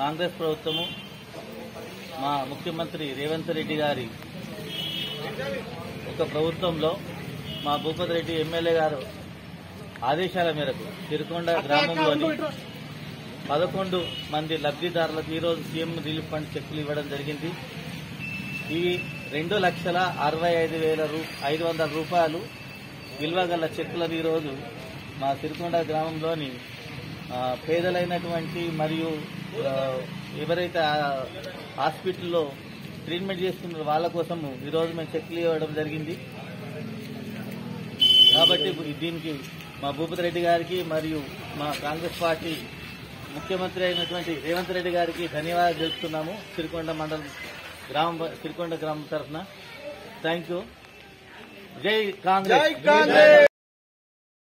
కాంగ్రెస్ ప్రభుత్వము మా ముఖ్యమంత్రి రేవంత్ రెడ్డి గారి ఒక ప్రభుత్వంలో మా భూపతి రెడ్డి ఎమ్మెల్యే గారు ఆదేశాల మేరకు సిరికొండ గ్రామంలోని 11 మంది లబ్ధిదారులకు ఈరోజు సీఎం రిలీఫ్ ఫండ్ చెక్కులు ఇవ్వడం జరిగింది. ఇవి 2,65,500 రూపాయలు విలువ గల చెక్కులను ఈరోజు మా సిరికొండ గ్రామంలోని పేదలైనటువంటి మరియు ఎవరైతే హాస్పిటల్లో ట్రీట్మెంట్ చేస్తున్నారో వాళ్ళ కోసము ఈరోజు మేము చెక్కులు ఇవ్వడం జరిగింది. కాబట్టి దీనికి మా భూపతి రెడ్డి గారికి మరియు మా కాంగ్రెస్ పార్టీ ముఖ్యమంత్రి అయినటువంటి రేవంత్ రెడ్డి గారికి ధన్యవాదాలు తెలుపుతున్నాము. సిరికొండ గ్రామం తరఫున థ్యాంక్ యూ. జై కాంగ్రెస్.